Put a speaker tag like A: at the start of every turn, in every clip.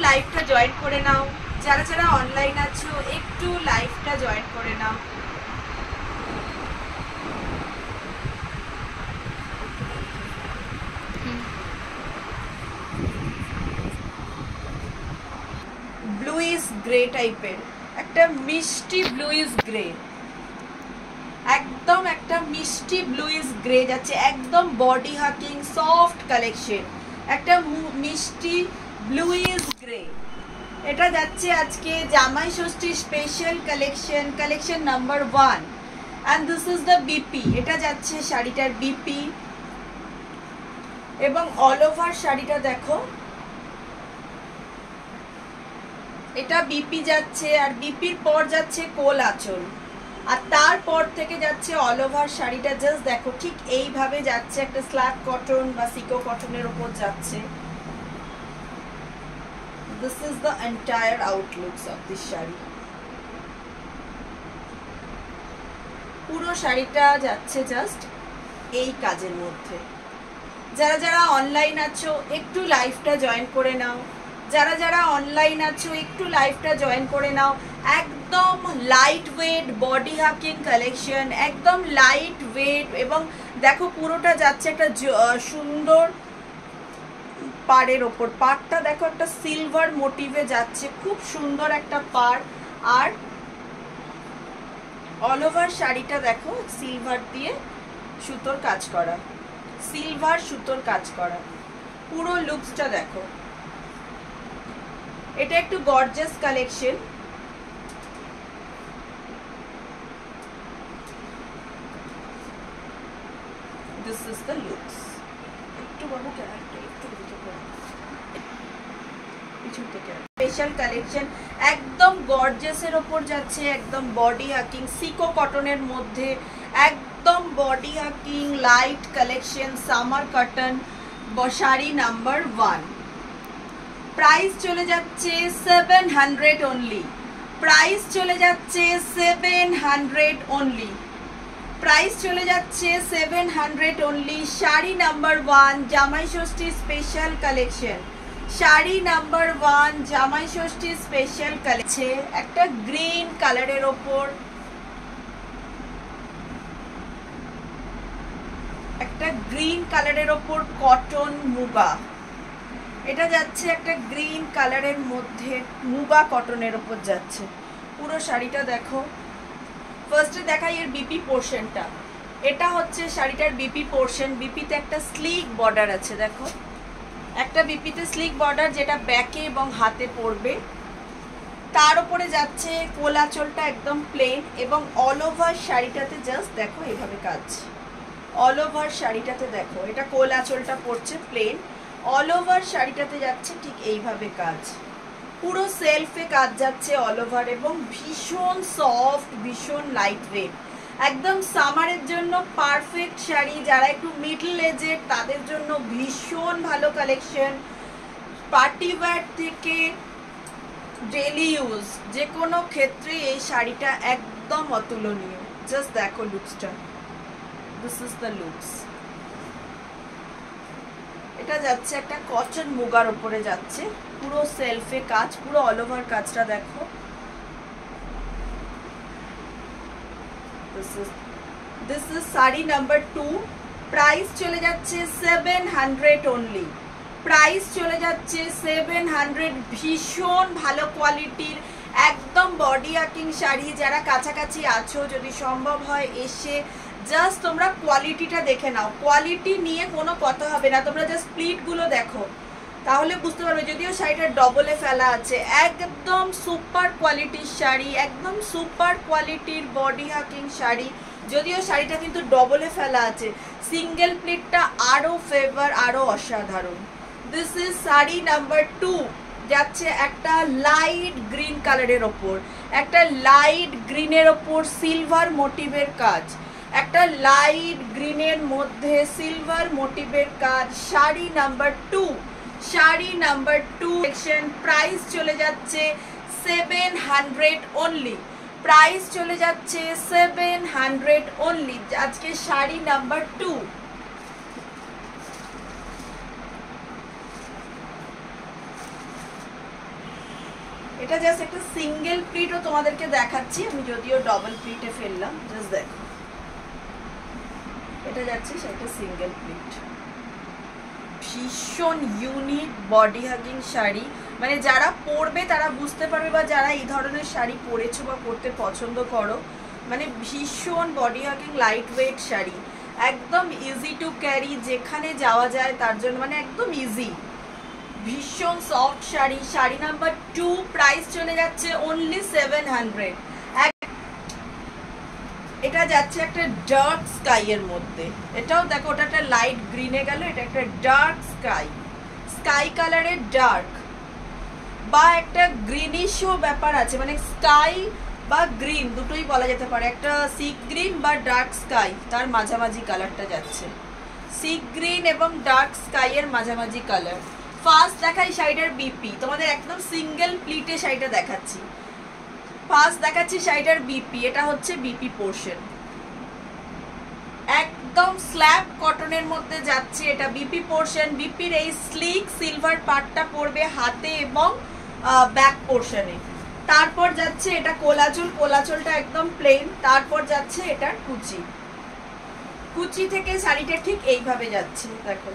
A: লাইভটা জয়েন করে নাও, যারা যারা অনলাইন আছো একটু লাইভটা জয়েন করে নাও। ব্লুইশ গ্রে টাইপের একটা মিষ্টি ব্লুইশ গ্রে, একদম একটা মিষ্টি ব্লুইশ গ্রে যাচ্ছে, একদম বডি হাকিং সফট কালেকশন, একটা মিষ্টি ব্লুইশ গ্রে। এটা যাচ্ছে আজকে Jamai Shashthi special collection, collection number 1 and this is the BP. এটা যাচ্ছে শাড়িটার বিপি এবং অল ওভার শাড়িটা দেখো, এটা বিপি যাচ্ছে আর বিপির পর যাচ্ছে কোল আঁচল আর তারপর থেকে যাচ্ছে অল ওভার শাড়িটা। জাস্ট দেখো ঠিক এইভাবে যাচ্ছে, একটা স্ল্যাব কটন বা সিকো কটনের উপর যাচ্ছে। This is the entire outlooks of this sari. পুরো শাড়িটা যাচ্ছে জাস্ট এই কাজের মধ্যে। যারা যারা অনলাইন আছো একটু লাইভটা জয়েন করে নাও, যারা যারা অনলাইন আছো একটু লাইভটা জয়েন করে নাও। একদম light weight body Hawking collection, একদম লাইট ওয়েট এবং দেখো পুরোটা যাচ্ছে একটা সুন্দর পাড়ের ওপর। পাড়টা দেখো একটা সিলভার মোটিভে যাচ্ছে, খুব সুন্দর একটা পাড়। আর অল ওভার শাড়িটা দেখো সিলভার দিয়ে সুতোর কাজ করা, সিলভার সুতোর কাজ করা। পুরো লুকসটা দেখো, এটা একটু gorgeous collection. This is the looks. একটু বাবু ক্যারেক্টার একটু পিছন থেকে স্পেশাল কালেকশন, একদম গর্জিয়াসের ওপর যাচ্ছে, একদম বডি হাকিং সিকো কটনের মধ্যে, একদম body hugging light collection summer cotton sari number 1। Price চলে যাচ্ছে 700 অনলি, প্রাইস চলে যাচ্ছে 700 অনলি, প্রাইস চলে যাচ্ছে 700 অনলি। শাড়ি নাম্বার 1 জামাই Shashthi special collection, sari number 1 জামাই ষষ্ঠী স্পেশাল কালেকশন। একটা গ্রিন কালারের ওপর, একটা গ্রিন কালারের ওপর কটন মুগা, এটা যাচ্ছে একটা গ্রিন কালারের মধ্যে মুগা কটনের ওপর যাচ্ছে। পুরো শাড়িটা দেখো। ফার্স্টে দেখাই এর বিপি পোর্শনটা। এটা হচ্ছে শাড়িটার বিপি পোর্শন। বিপিতে একটা স্লিক বর্ডার আছে, দেখো একটা বিপিতে স্লিক বর্ডার যেটা ব্যাকে এবং হাতে পড়বে। তার উপরে যাচ্ছে কোল আঁচলটা একদম প্লেন এবং অল ওভার শাড়িটাতে জাস্ট দেখো এইভাবে কাজ। অল ওভার শাড়িটাতে দেখো এটা কোল আঁচলটা পড়ছে প্লেন, অল ওভার শাড়িটাতে যাচ্ছে ঠিক এইভাবে কাজ। পুরো সেলফে কাজ যাচ্ছে অল ওভার এবং ভীষণ সফট, ভীষণ লাইট ওয়েট, একদম সামারের জন্য পারফেক্ট শাড়ি। যারা একটু মিডল এজের তাদের জন্য ভীষণ ভালো কালেকশন। পার্টি ওয়্যার থেকে ডেলি ইউজ যে কোনো ক্ষেত্রে এই শাড়িটা একদম অতুলনীয়। জাস্ট দেখো লুকসটা, দিস ইজ দ্য লুকস। এটা যাচ্ছে একটা কটন মুগার উপরে যাচ্ছে, পুরো সেলফে কাজ, পুরো অল ওভার কাজটা দেখো। This is sari number 2। Price চলে যাচ্ছে 700 অনলি, প্রাইস চলে যাচ্ছে 700। ভীষণ ভালো কোয়ালিটির একদম বডি হাকিং শাড়ি। যারা কাছাকাছি আছো যদি সম্ভব হয় এসে জাস্ট তোমরা কোয়ালিটিটা দেখে নাও, কোয়ালিটি নিয়ে কোনো কথা হবে না। তোমরা জাস্ট প্লিটগুলো দেখো তাহলে বুঝতে পারবে। যদিও শাড়িটা ডবলে ফেলা আছে, একদম সুপার কোয়ালিটির শাড়ি, একদম সুপার কোয়ালিটির বডি হাকিং শাড়ি। যদিও শাড়িটা কিন্তু ডবলে ফেলা আছে, সিঙ্গেল প্লিটটা আরও ফেভার, আরও অসাধারণ। দিস ইজ শাড়ি নাম্বার 2, যাচ্ছে একটা লাইট গ্রিন কালারের ওপর, একটা লাইট গ্রিনের ওপর সিলভার মোটিভের কাজ, একটা লাইট গ্রিনের মধ্যে সিলভার মোটিভের কাজ। Sari number 2, sari number 2 section. Price চলে যাচ্ছে 700 অনলি, প্রাইস চলে যাচ্ছে 700 অনলি। আজকে শাড়ি নাম্বার 2। এটা জাস্ট একটা সিঙ্গেল প্লিটও তোমাদেরকে দেখাচ্ছি, আমি যদিও ডবল প্লিটে ফেললাম, জাস্ট দেখো এটা যাচ্ছে সেটা সিঙ্গেল প্লিট। ভীষণ ইউনিক বডি হাগিং শাড়ি, মানে যারা পরবে তারা বুঝতে পারবে, বা যারা এই ধরনের শাড়ি পরেছো বা পরতে পছন্দ করো, মানে ভীষণ body hugging light wait sari, একদম ইজি টু ক্যারি, যেখানে যাওয়া যায় তার জন্য মানে একদম ইজি। ভীষণ soft sari, sari number 2, price চলে যাচ্ছে অনলি 700। এটা যাচ্ছে একটা ডার্ক স্কাই এর মধ্যে, এটাও দেখো ওটা একটা লাইট গ্রিনে গেল, এটা একটা ডার্ক স্কাই, স্কাই কালারের ডার্ক বা একটা গ্রিনিশও ব্যাপার আছে, মানে স্কাই বা গ্রিন দুটোই বলা যেতে পারে, একটা সি গ্রিন বা ডার্ক স্কাই, তার মাঝামাঝি কালারটা যাচ্ছে, সি গ্রিন এবং ডার্ক স্কাই এর মাঝামাঝি কালার। ফার্স্ট দেখাই শাড়িটার বিপি, তোমাদের একদম সিঙ্গেল প্লিটে শাড়িটা দেখাচ্ছি। ফার্স্ট দেখাচ্ছি শাড়িটার বিপি, এটা হচ্ছে বিপি পোর্শন, একদম স্ল্যাব কটনের মধ্যে যাচ্ছে এটা বিপি পোর্শন। বিপির এই স্লিক সিলভার পার্টটা পড়বে হাতে এবং ব্যাক পোর্শনে। তারপর যাচ্ছে এটা কোলাচুল, কোলাচুলটা একদম প্লেন। তারপর যাচ্ছে এটা কুচি, কুচি থেকে শাড়িটা ঠিক এইভাবে যাচ্ছে, দেখো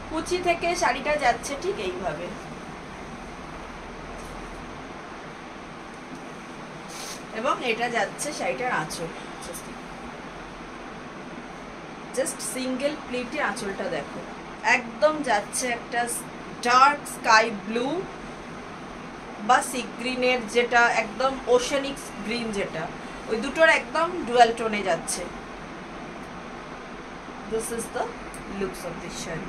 A: কুচি থেকে শাড়িটা যাচ্ছে ঠিক এইভাবে। এবং এটা যাচ্ছে শাড়িটার আঁচল, জাস্ট সিঙ্গেল প্লিটে আঁচলটা দেখো, একদম যাচ্ছে একটা ডার্ক স্কাই ব্লু বা সি গ্রিনের, যেটা একদম ওশানিক গ্রিন, যেটা ওই দুটোর একদম ডুয়াল টোনে যাচ্ছে। This is the looks of this sari.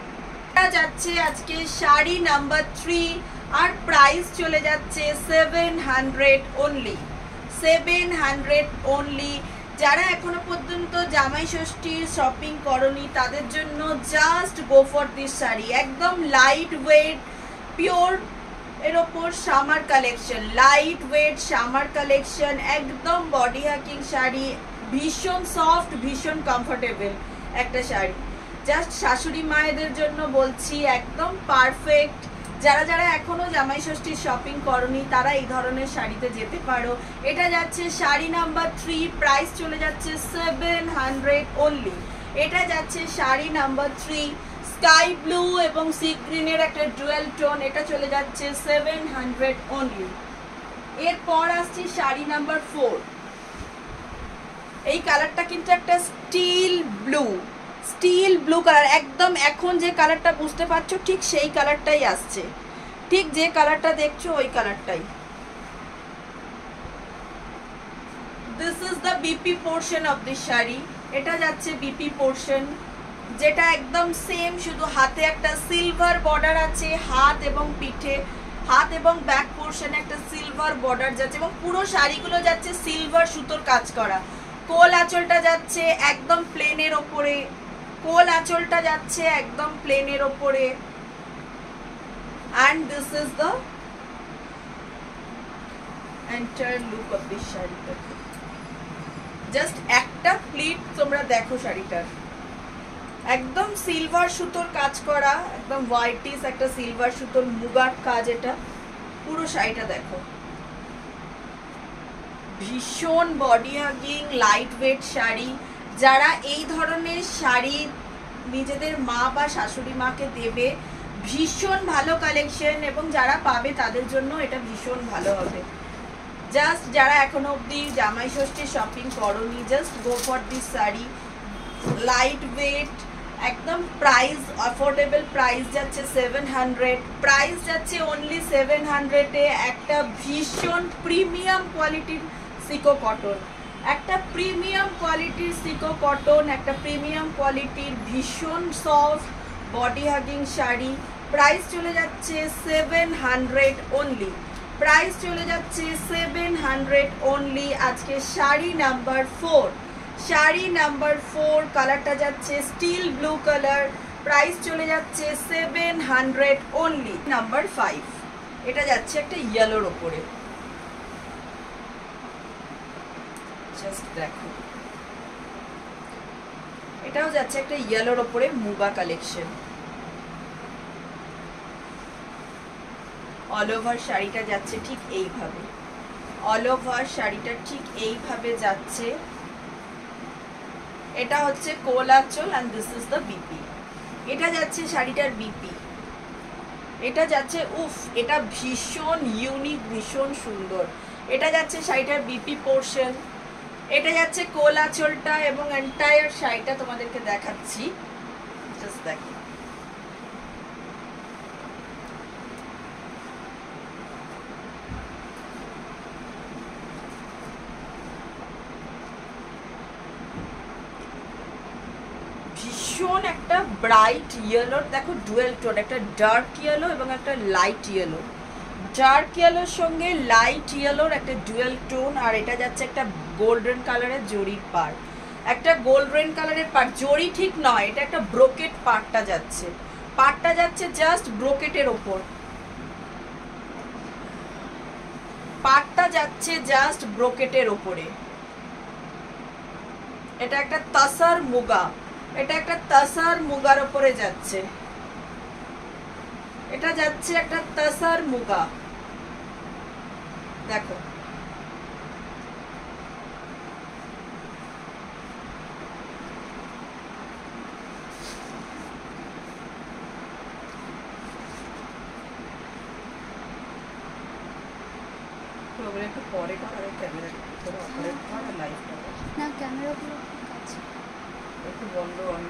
A: এটা যাচ্ছে আজকে শাড়ি নাম্বার 3, আর প্রাইস চলে যাচ্ছে 700 অনলি, 700 অনলি। যারা এখনো পর্যন্ত জামাই ষষ্ঠীর শপিং করনি তাদের জন্য just go for this sari, একদম লাইট ওয়েট পিওর এর ওপর summer collection, light weight summer collection, একদম বডি হাকিং শাড়ি, ভীষণ সফট, ভীষণ কমফোর্টেবল একটা শাড়ি, জাস্ট শাশুড়ি মায়েদের জন্য বলছি, একদম পারফেক্ট। যারা যারা এখনো জামাই ষষ্ঠীর শপিং করনি তারা এই ধরনের শাড়িতে যেতে পারো। এটা যাচ্ছে শাড়ি নাম্বার 3, প্রাইস চলে যাচ্ছে 700 অনলি। এটা যাচ্ছে শাড়ি নাম্বার 3, স্কাই ব্লু এবং সি গ্রিনের একটা ডুয়েল টোন, এটা চলে যাচ্ছে 700 অনলি। এরপর আসছে শাড়ি নাম্বার 4, এই কালারটা কিন্তু একটা steel blue, steel blue colour, একদম এখন যে কালারটা বুঝতে পারছো ঠিক সেই কালারটাই আসছে, ঠিক যে কালারটা দেখছো ওই কালারটাই। This is the BP portion of this sari, এটা যাচ্ছে বিপি পোর্শন, যেটা একদম সেম, শুধু হাতে একটা সিলভার বর্ডার আছে, হাত এবং পিঠে, হাত এবং ব্যাক পোর্শনে একটা সিলভার বর্ডার যাচ্ছে, এবং পুরো শাড়িগুলো যাচ্ছে সিলভার সুতোর কাজ করা। কোল আঁচলটা যাচ্ছে একদম প্লেনের ওপরে, কোল আঁচলটা যাচ্ছে একদম প্লেনের ওপরে। and this is the entire look of this sari. Just একটা প্লিট তোমরা দেখো শাড়িটার, একদম সিলভার সুতোর কাজ করা, একদম হোয়াইটিস একটা সিলভার সুতোর মুগার কাজ, এটা পুরো শাড়িটা দেখো, ভীষণ body hugging light wait sari. যারা এই ধরনের শাড়ি নিজেদের মা বা শাশুড়ি মাকে দেবে, ভীষণ ভালো কালেকশন, এবং যারা পাবে তাদের জন্য এটা ভীষণ ভালো হবে। জাস্ট যারা এখনো অবধি জামাই ষষ্ঠী শপিং করনি, just go for this sari, light weight, একদম প্রাইস অ্যাফোর্ডেবল, প্রাইস যাচ্ছে 700, প্রাইস যাচ্ছে অনলি 700-এ। একটা ভীষণ প্রিমিয়াম কোয়ালিটির সিকো কটন, একটা প্রিমিয়াম কোয়ালিটির সিকো কটন, একটা প্রিমিয়াম কোয়ালিটির ভীষণ soft body hugging sari, price চলে যাচ্ছে 700 অনলি, প্রাইস চলে যাচ্ছে 700 অনলি। আজকে শাড়ি নাম্বার 4, শাড়ি নাম্বার 4, কালারটা যাচ্ছে স্টিল ব্লু কালার, প্রাইস চলে যাচ্ছে 700 অনলি। নাম্বার 5, এটা যাচ্ছে একটা ইয়েলোর ওপরে, জাস্ট দেখো, এটাও যাচ্ছে একটা ইয়েলোর ওপরে মুগা কালেকশন। অল ওভার শাড়িটা যাচ্ছে ঠিক এইভাবে, অল ওভার শাড়িটা ঠিক এইভাবে যাচ্ছে। এটা হচ্ছে কোল আঁচল and this is the BP. এটা যাচ্ছে শাড়িটার বিপি, এটা যাচ্ছে উফ, এটা ভীষণ ইউনিক, ভীষণ সুন্দর। এটা যাচ্ছে শাড়িটার বিপি পোর্শন, এটা যাচ্ছে কোল আঁচলটা এবং এন্টায়ার শাড়িটা তোমাদেরকে দেখাচ্ছি, জাস্ট দেখো। ভীষণ একটা ব্রাইট ইয়েলো, দেখো ডুয়েল টোন, একটা ডার্ক ইয়েলো এবং একটা লাইট ইয়েলো, ডার্ক ইয়েলোর সঙ্গে লাইট ইয়েলোর একটা ডুয়েল টোন। আর এটা যাচ্ছে একটা গোল্ডেন কালারের জরির পাড়, একটা গোল্ডেন কালারের পাড়, জরি ঠিক নয়, এটা একটা ব্রোকেট পাড়টা যাচ্ছে, পাড়টা যাচ্ছে জাস্ট ব্রোকেটের ওপর, পাড়টা যাচ্ছে জাস্ট ব্রোকেটের ওপরে। এটা একটা তাসার মুগা, এটা একটা তাসার মুগার উপরে যাচ্ছে, এটা যাচ্ছে একটা তাসার মুগা, দেখো। একটু পরে ক্যামেরা লাইভ না, ক্যামেরাগুলো একটু বন্ধ অন।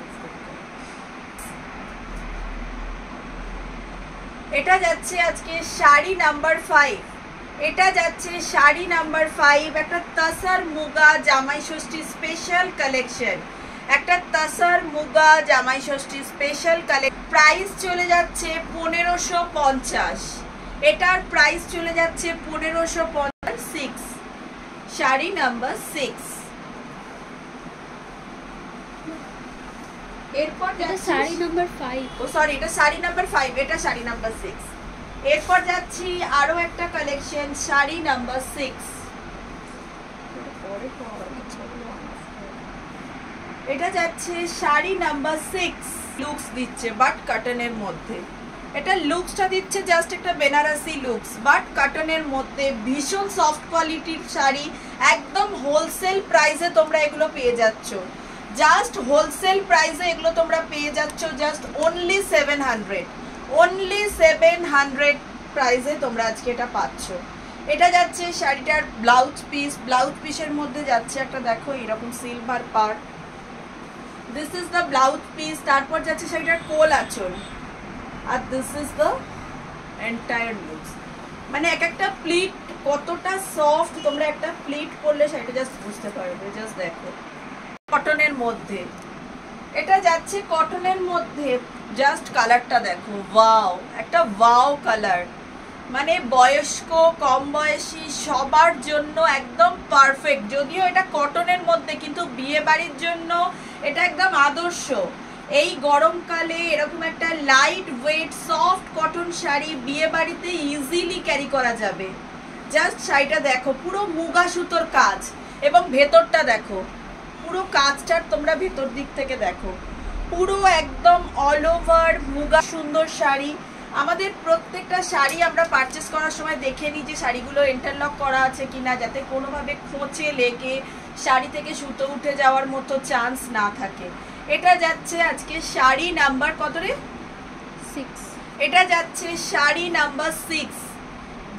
A: এটা যাচ্ছে আজকে শাড়ি নাম্বার 5, এটা যাচ্ছে শাড়ি নাম্বার 5, একটা তাসার মুগা জামাই ষষ্ঠী স্পেশাল কালেকশন, একটা তাসার মুগা জামাই ষষ্ঠী স্পেশাল কালেকশন। প্রাইস চলে যাচ্ছে 1550, এটার প্রাইস চলে যাচ্ছে 1550। শাড়ি নাম্বার 6, এরপর শাড়ি নাম্বার 5, ও সরি এটা শাড়ি নাম্বার 5, এটা শাড়ি নাম্বার 6। এরপর যাচ্ছি আরো একটা কালেকশন, শাড়ি নাম্বার 6। এটা যাচ্ছে শাড়ি নাম্বার 6, লুকস দিচ্ছে বাট কটনের মধ্যে, এটা লুকসটা দিচ্ছে জাস্ট একটা বেনারসি লুকস বাট কটনের মধ্যে, ভীষণ সফট কোয়ালিটির শাড়ি, একদম হোলসেল প্রাইসে তোমরা এগুলো পেয়ে যাচ্ছ, জাস্ট হোলসেল প্রাইসে এগুলো তোমরা পেয়ে যাচ্ছ জাস্ট অনলি 700, অনলি 700 প্রাইসে তোমরা আজকে এটা পাচ্ছ। এটা যাচ্ছে শাড়িটার ব্লাউজ পিস, ব্লাউজ পিসের মধ্যে যাচ্ছে একটা দেখো এরকম সিলভার পাড়, this is the blouse piece. তারপর যাচ্ছে শাড়িটার কোল আঁচল, আর this is the entire looks. মানে এক একটা প্লিট কতটা সফট, তোমরা একটা প্লিট করলে শাড়িটা জাস্ট বুঝতে পারবে, জাস্ট দেখো। কটনের মধ্যে এটা যাচ্ছে, কটনের মধ্যে জাস্ট কালারটা দেখো, ওয়াও, একটা ওয়াও কালার, মানে বয়স্ক কম বয়সী সবার জন্য একদম পারফেক্ট। যদিও এটা কটনের মধ্যে কিন্তু বিয়ে বাড়ির জন্য এটা একদম আদর্শ। এই গরমকালে এরকম একটা light weight soft cotton sari বিয়ে বাড়িতে ইজিলি ক্যারি করা যাবে। জাস্ট শাড়িটা দেখো, পুরো মুগা সুতোর কাজ এবং ভেতরটা দেখো, পুরো কাজটার তোমরা ভেতর দিক থেকে দেখো, পুরো একদম অল ওভার মুগা সুন্দর শাড়ি। আমাদের প্রত্যেকটা শাড়ি আমরা পারচেস করার সময় দেখে নিই যে শাড়িগুলো ইন্টারলক করা আছে কিনা, যাতে কোনোভাবে খোঁচে লেগে শাড়ি থেকে সুতো উঠে যাওয়ার মতো চান্স না থাকে। এটা যাচ্ছে আজকে শাড়ি নাম্বার কত রে? 6। এটা যাচ্ছে শাড়ি নাম্বার 6,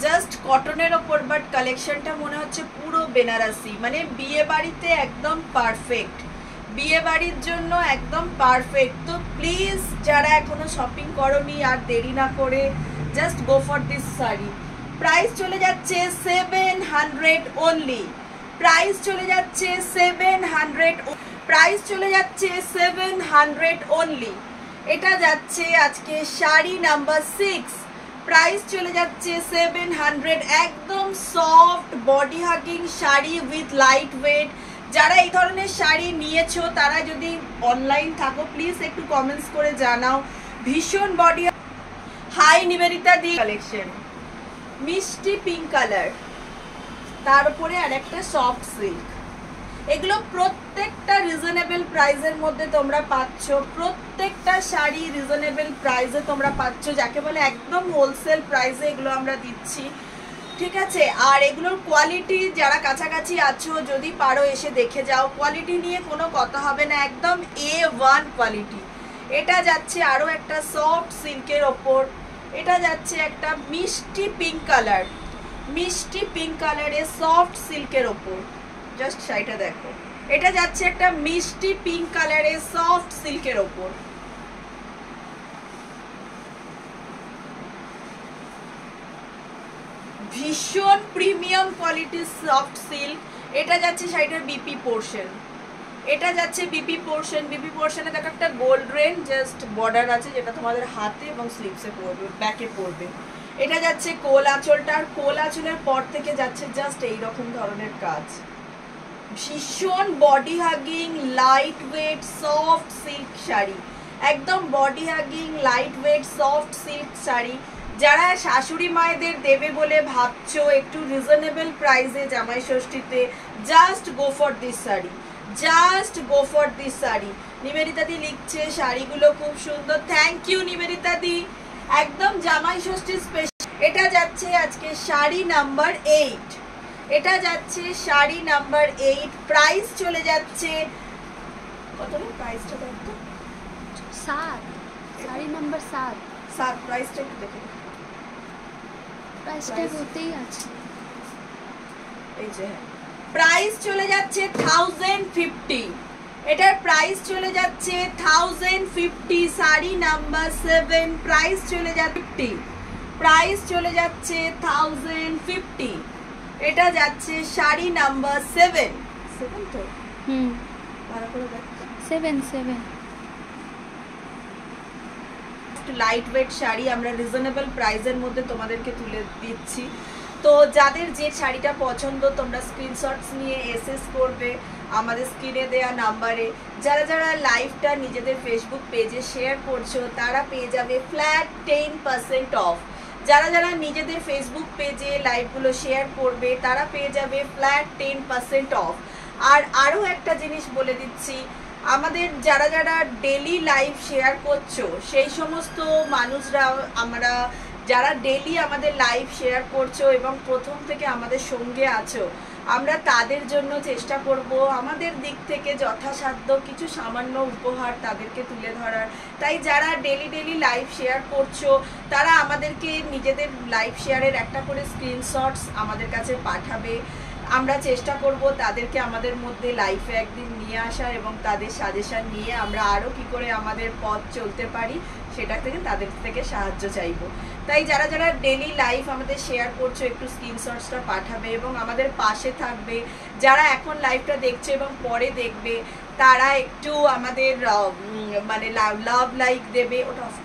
A: জাস্ট কটনের ওপর, বাট কালেকশনটা মনে হচ্ছে পুরো বেনারসি, মানে বিয়ে বাড়িতে একদম পারফেক্ট, বিয়ে বাড়ির জন্য একদম পারফেক্ট। তো প্লিজ যারা এখনো শপিং করনি আর দেরি না করে just go for this sari. Price চলে যাচ্ছে 700 অনলি, প্রাইস চলে যাচ্ছে 700, প্রাইস চলে যাচ্ছে 700 অনলি। এটা যাচ্ছে আজকে শাড়ি নাম্বার 6, প্রাইস চলে যাচ্ছে 700, একদম soft body hugging sari with light weight. যারা এই ধরনের শাড়ি নিয়েছো তারা যদি অনলাইন থাকো প্লিজ একটু কমেন্টস করে জানাও। ভীষণ বডি হাই নিবেদিতা দি কালেকশন, মিষ্টি পিঙ্ক কালার, তার উপরে আর একটা সফট সিল্ক। এগুলো প্রত্যেকটা রিজনেবল প্রাইসের মধ্যে তোমরা পাচ্ছ, প্রত্যেকটা শাড়ি রিজনেবল প্রাইসে তোমরা পাচ্ছ, যাকে বলে একদম হোলসেল প্রাইসে এগুলো আমরা দিচ্ছি, ঠিক আছে। আর এগুলোর কোয়ালিটি যারা কাছাকাছি আছো যদি পারো এসে দেখে যাও, কোয়ালিটি নিয়ে কোনো কথা হবে না, একদম A1 কোয়ালিটি। এটা যাচ্ছে আরও একটা সফট সিল্কের ওপর, এটা যাচ্ছে একটা মিষ্টি পিঙ্ক কালার, মিষ্টি পিঙ্ক কালারের সফট সিল্কের ওপর, জাস্ট শাড়িটা দেখো, এটা যাচ্ছে একটা মিষ্টি পিঙ্ক কালারের সফট সিল্কের ওপর। ভীষণ প্রিমিয়াম কোয়ালিটির সফট সিল্ক। এটা যাচ্ছে শাড়িটার বিপি পোর্শন, এটা যাচ্ছে বিপি পোর্শন। বিপি পোর্শনে দেখো একটা গোল্ডেন জাস্ট বর্ডার আছে, যেটা তোমাদের হাতে এবং স্লিভসে পড়বে, ব্যাকে পড়বে। এটা যাচ্ছে কোল আঁচলটা, আর কোল আঁচলের পর থেকে যাচ্ছে জাস্ট এইরকম ধরনের কাজ। ভীষণ body hugging light weight soft silk sari, একদম body hugging light weight soft silk sari. যারা শাশুড়ি মায়েদের দেবে বলে ভাবছো একটু রিজনেবল প্রাইসে জামাই ষষ্ঠীতে, just go for this sari, just go for this sari. Nivedita দি লিখছে শাড়িগুলো খুব সুন্দর, থ্যাংক ইউ নিবেদিতা দি, একদম জামাই ষষ্ঠী স্পেশাল। এটা যাচ্ছে আজকে শাড়ি নাম্বার 8, এটা যাচ্ছে শাড়ি নাম্বার 8, প্রাইস চলে যাচ্ছে কত রে, প্রাইসটা দেখো
B: 7, শাড়ি নাম্বার 7,
A: প্রাইসটা একটু দেখে,
B: প্রাইসটা হতেই আছে,
A: এই যে প্রাইস চলে যাচ্ছে 1050, এটার প্রাইস চলে যাচ্ছে 1050, শাড়ি নাম্বার 7, প্রাইস চলে যাচ্ছে 50, প্রাইস চলে যাচ্ছে 1050, এটা যাচ্ছে শাড়ি নাম্বার 7 তো ভালো করে দেখো
B: 7
A: লাইট ওয়েট শাড়ি আমরা রিজনেবল প্রাইসের মধ্যে তোমাদেরকে তুলে দিচ্ছি। তো যাদের যে শাড়িটা পছন্দ তোমরা স্ক্রিনশটস নিয়ে এসএস করবে আমাদের স্ক্রিনে দেওয়া নাম্বারে। যারা যারা লাইভটা নিজেদের ফেসবুক পেজে শেয়ার করছো তারা পেয়ে যাবে ফ্ল্যাট 10% অফ। যারা যারা নিজেদের ফেসবুক পেজে লাইভগুলো শেয়ার করবে তারা পেয়ে যাবে ফ্ল্যাট 10% অফ। আর আরও একটা জিনিস বলে দিচ্ছি, আমাদের যারা যারা ডেলি লাইভ শেয়ার করছো সেই সমস্ত মানুষরা, আমরা যারা ডেলি আমাদের লাইভ শেয়ার করছো এবং প্রথম থেকে আমাদের সঙ্গে আছো, আমরা তাদের জন্য চেষ্টা করব আমাদের দিক থেকে যথাসাধ্য কিছু সামান্য উপহার তাদেরকে তুলে ধরার। তাই যারা ডেলি লাইভ শেয়ার করছো তারা আমাদেরকে নিজেদের লাইভ শেয়ারের একটা করে স্ক্রিনশটস আমাদের কাছে পাঠাবে। আমরা চেষ্টা করব তাদেরকে আমাদের মধ্যে লাইফে একদিন নিয়ে আসার এবং তাদের সাজেশন নিয়ে আমরা আরও কি করে আমাদের পথ চলতে পারি সেটা থেকে তাদের থেকে সাহায্য চাইব। তাই যারা যারা ডেলি লাইফ আমাদের শেয়ার করছো একটু স্ক্রিনশটসটা পাঠাবে এবং আমাদের পাশে থাকবে। যারা এখন লাইভটা দেখছে এবং পরে দেখবে তারা একটু আমাদের মানে লাভ লাইক দেবে, ওটা অফ